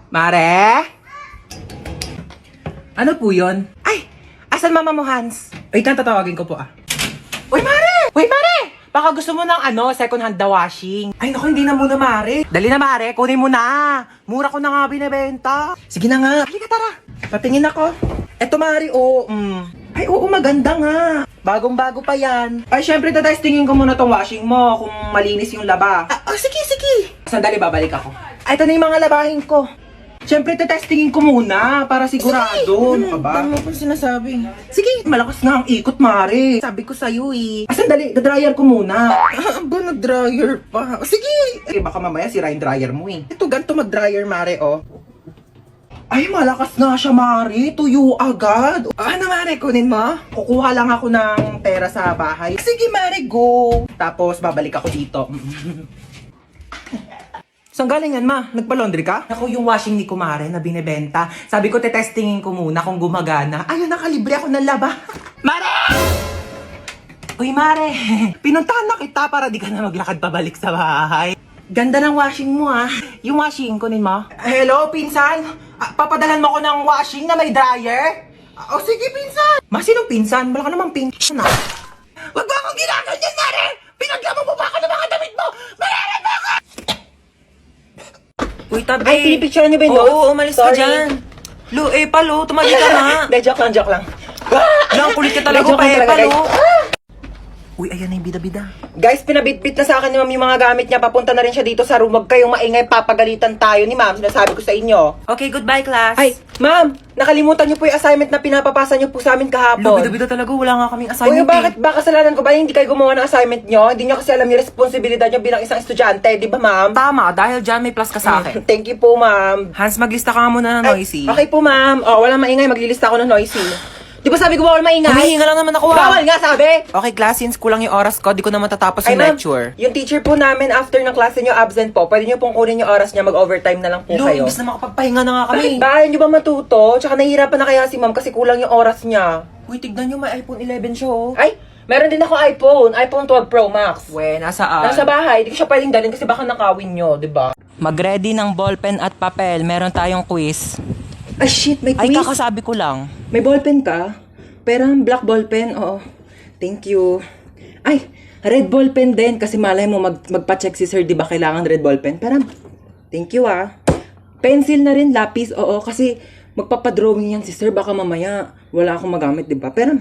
Mare? Ano po yun? Ay! Asan mama mo, Hans? Wait lang, tatawagin ko po Uy, Mare! Uy, Mare! Baka gusto mo ng second hand na washing. Ay, naku, hindi na muna, Mare. Dali na, Mare. Kunin mo na. Mura ko na nga binibenta. Sige na nga. Halika, tara. Patingin ako. Eto, Mare, Ay, oo, maganda nga. Bagong-bago pa yan. Ay, syempre, tatestingin ko muna tong washing mo kung malinis yung laba. Sige, sige. Sandali, babalik ako. Ay, ito na yung mga labahin ko. Syempre, tetestingin ko muna para sigurado. Ano ka ba? Dami mo pang sinasabi. Sige, malakas nga ang ikot, Mare. Sabi ko sa'yo sandali, dryer ko muna. Ba, nag-dryer pa? Sige! Baka mamaya sira yung dryer mo Ito, ganito mag-dryer, Mare, Ay, malakas nga siya, Mare. Tuyo agad. Ano, Mare? Kunin mo? Kukuha lang ako ng pera sa bahay. Sige, Mare, go. Tapos, babalik ako dito. Saan galing yan, ma? Nagpa-laundry ka? Ako yung washing ni Kumare na binibenta. Sabi ko, tetestingin ko muna kung gumagana. Ayun, nakalibre ako ng laba. Mare! Uy, Mare. Pinuntahan na kita para di ka na maglakad pabalik sa bahay. Ganda ng washing mo, Yung washing, kunin mo. Hello, pinsan? Papadalan mo ko ng washing na may dryer? Sige, pinsan. Ma, sinong pinsan? Wala ka namang pinsan, Wag mo akong ginaganyan, Mare! Pinaglamo mo pa ako ng mga damit mo! Mare, bakit? Uy, tabi. Ay, pinipicture niyo ba yun? Oo, umalis ka dyan. Lu, Palo, tumali ka nga. Hindi, joke lang. Lang, kulit ka talaga pa, Palo. Uy, ayan na yung bida-bida. Guys, pinabitbit na sa akin ni ma'am yung mga gamit niya. Papunta na rin siya dito sa room. Huwag kayong maingay, papagalitan tayo ni ma'am. Sinasabi ko sa inyo. Okay, goodbye, class. Ay, ma'am, nakalimutan niyo po yung assignment na pinapapasa niyo po sa amin kahapon. Bida-bida talaga, wala nga kaming assignment. Uy, bakit ba kasalanan ko ba hindi kayo gumawa ng assignment niyo? Hindi niyo kasi alam yung responsibilidad niyo bilang isang estudyante, di ba, ma'am? Tama, dahil dyan may plus ka sa akin. Thank you po, ma'am. Hans, maglista ka nga muna ng noisy. Okay po, ma'am. Walang maingay, maglilista ako ng noisy. Di ba sabi ko bawal maingay? Humihinga lang naman ako. Bawal nga sabi! Okay, class, since kulang yung oras ko, di ko na matatapos yung lecture. Yung teacher po namin, after ng klase nyo absent po, pwede nyo pong kunin yung oras niya, mag-overtime na lang po kayo. Imbis na makapagpahinga na nga kami. Bakit ba? Nyo ba matuto? Tsaka nahihirapan na kaya si ma'am kasi kulang yung oras niya. Uy, tignan nyo, may iPhone 11 siya Ay, meron din ako iPhone 12 Pro Max. Nasaan? Nasa bahay, di ko siya pwedeng dalhin kasi baka nakawin nyo, di ba? Mag-ready ng ballpen at papel, meron tayong quiz. Ay, shit, may quiz? Ay, kakasabi ko lang. May ballpen ka? Pero black ballpen, oo. Thank you. Ay, red ballpen din kasi malay mo magpa-check si sir, di ba kailangan red ballpen? Pero, thank you Pencil na rin, lapis, oo. Kasi magpapadrawing yan si sir, baka mamaya wala akong magamit, di ba? Pero,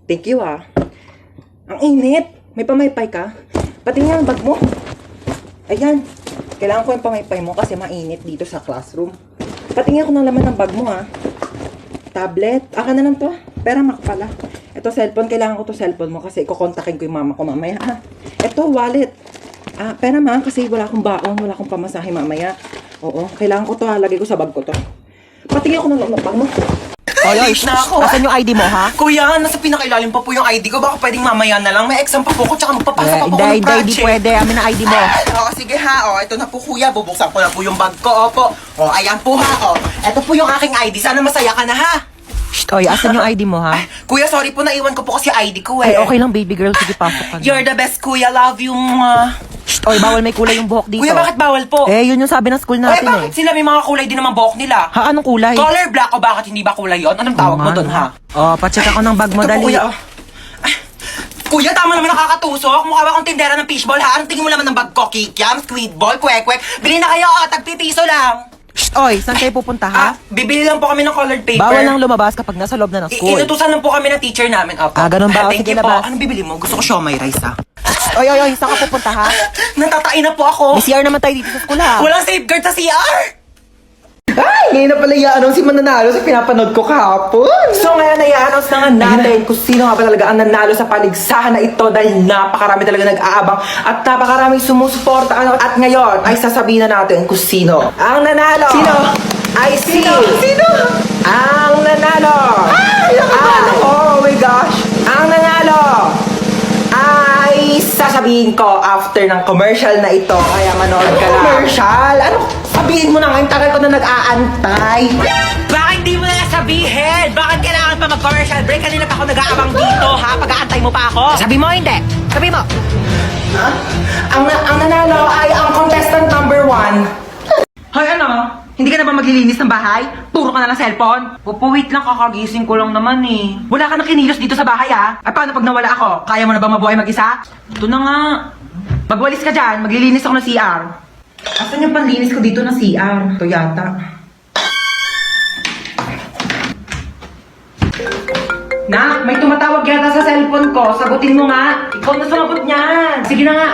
thank you Ang init. May pamaypay ka? Pati nga ang bag mo. Ayan. Kailangan ko yung pamaypay mo kasi mainit dito sa classroom. Pati nga ako ng laman ng bag mo Tablet. Aka na lang to. Pera makapala. Ito cellphone. Kailangan ko to cellphone mo kasi kukontakin ko yung mama ko mamaya. Ito wallet. Pera kasi wala akong baon. Wala akong pamasahe mamaya. Oo. Kailangan ko to Lagay ko sa bag ko to. Patingin ako ng bag mo. Ay, na ako. Asan yung ID mo, Kuya, nasa pinakailalim pa po yung ID ko. Baka pwedeng mamaya na lang. May exam pa po ko. Tsaka magpapasa pa po ko ng project. Hindi pwede. Amin na ID mo. Sige ito na po kuya. Bubuksan ko na po yung bag ko. Opo. Ayan po Ito po yung aking ID. Sana masaya ka na Oy, asan yung ID mo kuya, sorry po. Naiwan ko po kasi ID ko Ay, okay lang baby girl. Sige, pasok ka na. You're the best kuya. Love you. Oy, bawal may kulay yung buhok dito. Kuya, bakit bawal po? Yun yung sabi ng school natin bakit sila may mga kulay din naman buhok nila? Anong kulay? Color black o bakit hindi ba kulay yon? Anong tawag mo doon pacheck ako ng bag mo, dali. Kuya, Kuya, tama naman nakakatusok. Mukha ba akong tindera ng fishball Anong tingin mo naman ng bag ko? Kikiam, squidball, kwek-kwek. Bili na kayo tagpipiso lang. Oy, saan kayo pupunta bibili lang po kami ng colored paper. Bawal lang lumabas kapag nasa loob na ng school. Inutusan lang po kami ng teacher namin. Ganun ba? Sige, labas. Anong bibili mo? Gusto ko siomay rice Oy, saan ka pupunta Natatain na po ako. May CR naman tayo dito sa school Walang safeguard sa CR. Ay, ngayon na pala i-announce si mananalo sa pinapanood ko kahapon. So ngayon i-announce na nga natin kung sino nga ba talaga ang nanalo sa paligsahan na ito dahil napakarami talaga nag-aabang at napakaraming sumusuporta. At ngayon ay sasabihin na natin kung sino ang nanalo. Sino? Ay Sino? Ang nanalo. Oh my gosh. Ang nanalo ay sasabihin ko after ng commercial na ito. Kaya manood ka lang. Commercial? Ano? Sabihin mo na ngayon, tagal ko na nag-aantay. Bakit di mo na sabihin? Bakit kailangan pa mag-commercial break? Kanina pa ako nag-aabang dito, Pag-aantay mo pa ako. Sabi mo, hindi. Sabi mo. Ang nanalo ay ang contestant number 1. Hoy, Hindi ka na ba maglilinis ng bahay? Turo ka na ng cellphone? Wait lang, kakagising ko lang naman eh. Wala ka na kinilos dito sa bahay ah. At paano pag nawala ako? Kaya mo na ba mabuhay mag-isa? Ito na nga. Magwalis ka dyan, maglilinis ako ng CR. Asan yung panlinis ko dito ng CR? Ito yata. Nak, may tumatawag yata sa cellphone ko. Sagutin mo nga. Ikaw na sumagot niyan. Sige na nga.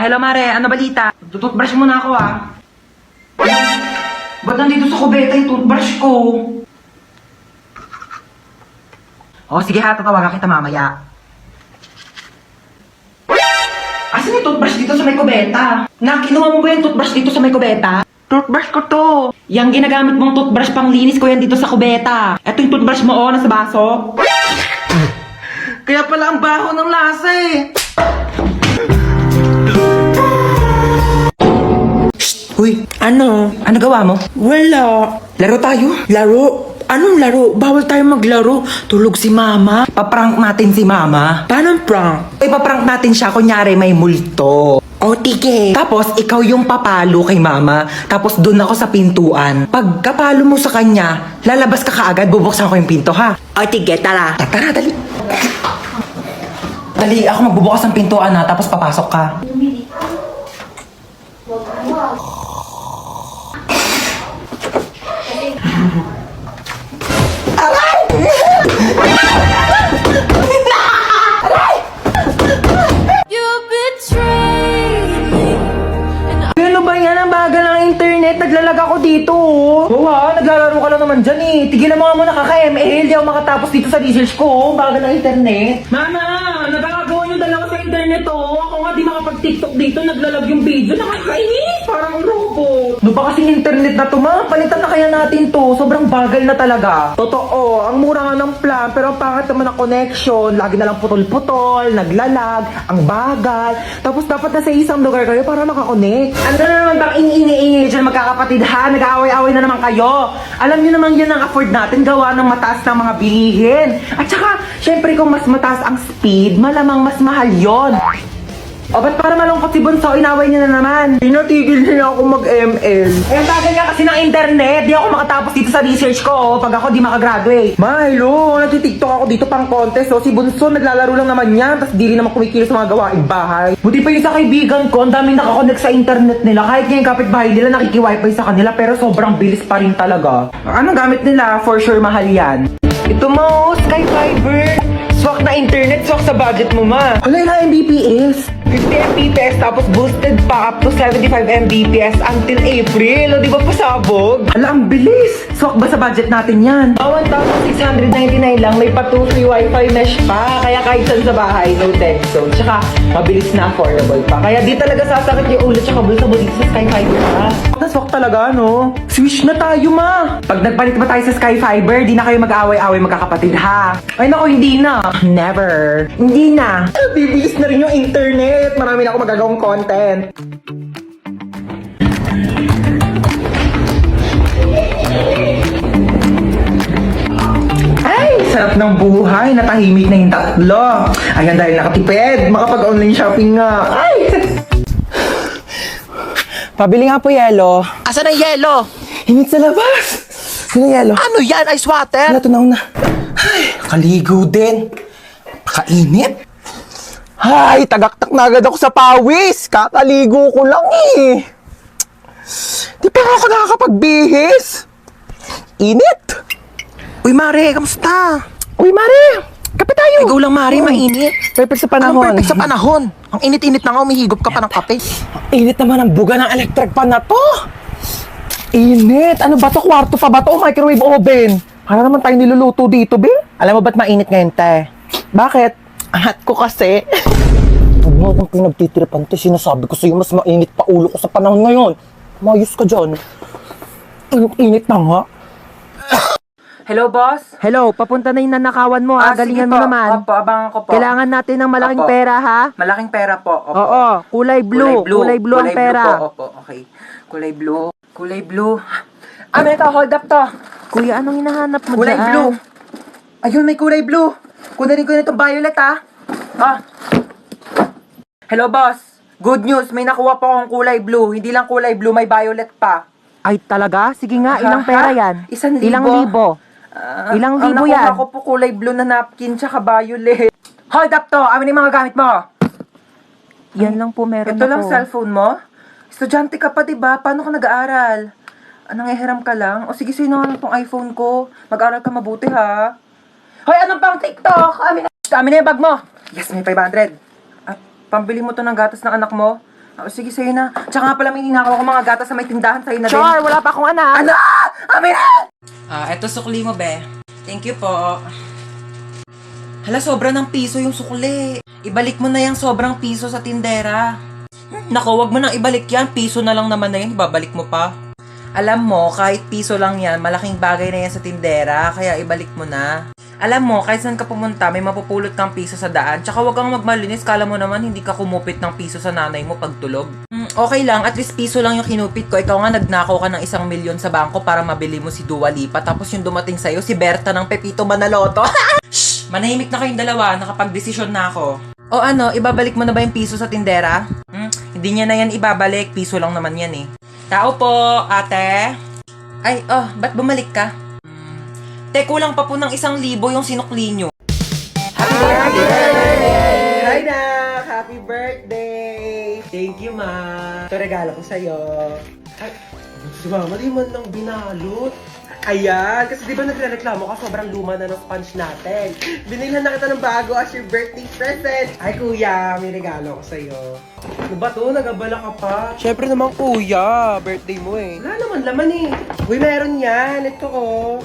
Hello Mare, ano balita? Tututbrush muna ako ah. Ba't nandito sa kubeta yung toothbrush ko? Sige ha, tatawagan kita mamaya. Asan yung toothbrush dito sa may kubeta? Nak, kinuha mo ba yung toothbrush dito sa may kubeta? Toothbrush ko to. Yang ginagamit mong toothbrush pang linis ko yan dito sa kubeta. Eto yung toothbrush mo nasa baso. Kaya pala ang baho ng lasa eh. Uy, ano gawa mo? Wala. Laro tayo? Laro? Anong laro? Bawal tayo maglaro. Tulog si mama. Paprank natin si mama. Paano prank? Paprank natin siya, kunyari may multo. O, tige. Tapos, ikaw yung papalo kay mama. Tapos, doon ako sa pintuan. Pag kapalo mo sa kanya, lalabas ka kaagad, bubuksan ko yung pinto, ha? O, tige, tara. Tara, dali. Dali, ako magbubukas ng pintuan, ha? Tapos, papasok ka. Ano ba yan? Ang bagal ng internet. Naglalag ako dito. Oo naglalaro ka lang naman dyan eh. Tigilan mo nga muna kaka-ML. Di ako makatapos dito sa research ko. Bagal ng internet. Mama, nagkakagawa yung dalawa sa internet oh. Ako nga di makapag-tiktok dito. Naglalag yung video. Nakakainis. Parang robot. Ano ba kasing internet na to ma? Palitan na kaya natin to. Sobrang bagal na talaga. Totoo. Ang mura nga ng plan. Pero ang pangit naman ang connection. Lagi na lang putol-putol. Naglalag. Ang bagal. Tapos dapat nasa isang lugar kayo para makakonect. Ano na naman bang iniingi dyan magkakapatid ha? Nag-aaway-aaway na naman kayo. Alam niyo naman yan ang afford natin gawa ng mataas ng mga bilihin. At saka, syempre kung mas mataas ang speed, malamang mas mahal yon. O ba't para malungkot si Bunso, inaway niya na naman? Pinatigil niya ako mag-ML. Eh, ang tagal nga kasi ng internet. Di ako makatapos dito sa research ko pag ako di makagraduate. Ma, hello. Nagtitiktok ako dito pang contest. Si Bunso naglalaro lang naman yan. Tapos di rin naman kumikilos sa mga gawaing bahay. Buti pa yung sa kaibigan ko. Ang daming nakakonect sa internet nila. Kahit nga yung kapitbahay nila nakiki-wifi sa kanila. Pero sobrang bilis pa rin talaga. Anong gamit nila? For sure mahal yan. Ito mo, Sky Fiber. Swak na internet, swak sa budget mo ma. Wala yung Mbps. 50 Mbps tapos boosted pa up to 75 Mbps until April. O di ba pasabog? Ala, ang bilis. Swak ba sa budget natin yan? 1,699 lang. May patu free wifi mesh pa. Kaya kahit saan sa bahay, no tech zone. Tsaka mabilis na affordable pa. Kaya di talaga sasakit yung ulo tsaka bulsa mo dito sa Sky Fiber ha. Naswak talaga no? Switch na tayo ma. Pag nagpalit ba tayo sa Sky Fiber, di na kayo mag-away-away magkakapatid ha. Ay nako, hindi na. Never. Hindi na. Bibilis na rin yung internet. Marami na ako magagawang content. Ay, sarap ng buhay. Natahimik na yung tatlo. Ayan dahil nakatipid. Makapag-online shopping nga. Ay! Pabili nga po yelo. Asan ang yelo? Hinit sa labas. Sino yelo? Ano yan? Ice water? Wala, tunaw na. Ay, kaligo din. Kainit. Ay, tagaktak na agad ako sa pawis. Kakaligo ko lang eh. Di pa ako nakakapagbihis. Init. Uy, Mare, kamusta? Uy, Mare. Kape tayo. Ikaw lang, Mare, mainit. Perfect sa panahon. Anong perfect sa panahon? Ang init-init na nga, umihigop ka pa ng kape. Init naman ang buga ng electric pan na to. Init. Ano ba to? Kwarto pa ba to? Microwave oven. Para naman tayo niluluto dito, be. Alam mo ba't mainit ngayon, te? Bakit? Angat ko kasi. Huwag mo akong pinagtitiripan, te. Sinasabi ko sa'yo, mas mainit pa ulo ko sa panahon ngayon. Mayos ka dyan. Init na nga. Hello, boss? Hello, papunta na yung nanakawan mo ha. Galingan sige mo po. naman. Opo, abangan ko po. Kailangan natin ng malaking Opo. pera ha. Malaking pera po. Opo. Oo, kulay blue. Kulay blue ang pera. Po. Opo, okay. Kulay blue. Kulay blue. Ano ito? Hold up to. Kuya, anong hinahanap mo Kulay dyan? blue. Ayun, may kulay blue. Kunin ko na itong violet, ha? Ah. Hello, boss. Good news, may nakuha pa akong kulay blue. Hindi lang kulay blue, may violet pa. Ay, talaga? Sige nga, ilang Ha? pera yan? 1,000. Ilang libo? Ilang libo ang yan? nakuha ko po kulay blue na napkin tsaka violet. Hold up to! Amin yung mga gamit mo! Yan lang po meron Ito ako. lang cellphone mo? Estudyante ka pa, diba? Paano ka nag-aaral? Nangihiram ka lang? O sige, sa'yo na nga lang tong iPhone ko. Mag-aral ka mabuti, ha? Hoy, anong pang TikTok? Amin na yung bag mo! Yes, may 500. At pambili mo to ng gatas ng anak mo? O sige, sa'yo na. Tsaka nga pala may ninakaw ko mga gatas na may tindahan sa'yo na din. Char, wala pa akong anak. Ano? Amin na! Eto sukli mo, be. Thank you po. Hala, sobra ng piso yung sukli. Ibalik mo na yung sobrang piso sa tindera. Naku, wag mo nang ibalik yan. Piso na lang naman na yan. Ibabalik mo pa. Alam mo, kahit piso lang yan, malaking bagay na yan sa tindera. Kaya ibalik mo na. Alam mo, kahit saan ka pumunta, may mapupulot kang piso sa daan. Tsaka wag kang magmalinis. Kala mo naman, hindi ka kumupit ng piso sa nanay mo pagtulog. Okay lang, at least piso lang yung kinupit ko. Ikaw nga, nagnakaw ka ng 1,000,000 sa bangko para mabili mo si Dua Lipa. Tapos yung dumating sa'yo, si Berta ng Pepito Manaloto. Shh! Manahimik na kayong dalawa. Nakapag-desisyon na ako. O ano, ibabalik mo na ba yung piso sa tindera? Hindi niya na yan ibabalik. Piso lang naman yan eh. Tao po, ate. Ay, ba't bumalik ka? Te, kulang pa po ng 1,000 yung sinukli nyo. Happy birthday! Hi, Nak! Happy birthday! Thank you, Ma. Ito regalo ko sa'yo. Ay, si Mama, di man lang binalot. Ayan, kasi di ba nagre-reklamo ka, sobrang luma na ng sponge natin. Binilhan na kita ng bago as your birthday present. Ay, Kuya, may regalo ko sa'yo. Ano ba to? Nagabala ka pa? Siyempre naman, Kuya. Birthday mo eh. Wala naman laman eh. Uy, meron yan. Ito oh.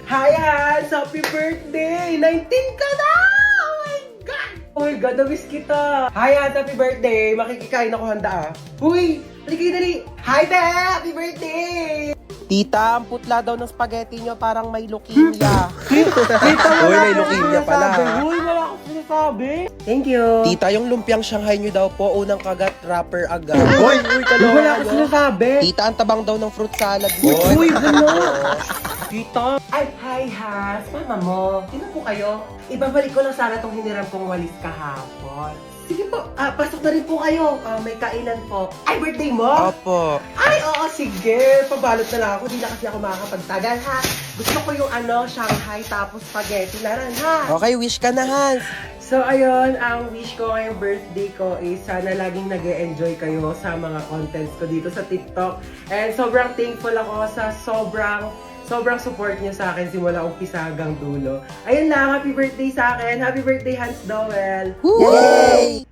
Hi, Hans! Happy birthday! 19 ka na! Oh my God! Oh my God, na-miss kita! Hi, Hans! Happy birthday! Makikikain ako handa ah. Uy! Halika dali! Hi, Be! Happy birthday! Tita, ang putla daw ng spaghetti nyo parang may leukemia. Tita, wala may leukemia pala. Uy, wala akong sinasabi. Thank you. Tita, yung lumpiang Shanghai nyo daw po, unang kagat, wrapper agad. Uy, wala akong sinasabi. Tita, ang tabang daw ng fruit salad mo. Uy, Tita! Ay, hi, Has! Mama mo, sino po kayo? Ibabalik ko lang sana tong hiniram kong walis kahapon. Sige po, pasok na rin po kayo. May kainan po. Ay, birthday mo? Opo. Ay, oo, sige. Pabalot na lang ako. Di na kasi ako makakapagtagal, ha? Gusto ko yung Shanghai tapos spaghetti na rin, ha? Okay, wish ka na, Hans. So, ayun, ang wish ko ngayong birthday ko is sana laging nag-e-enjoy kayo sa mga contents ko dito sa TikTok. And sobrang thankful ako sa sobrang support niyo sa akin simula umpisa hanggang dulo. Ayun lang, happy birthday sa akin. Happy birthday, Hans Dowell. Yay!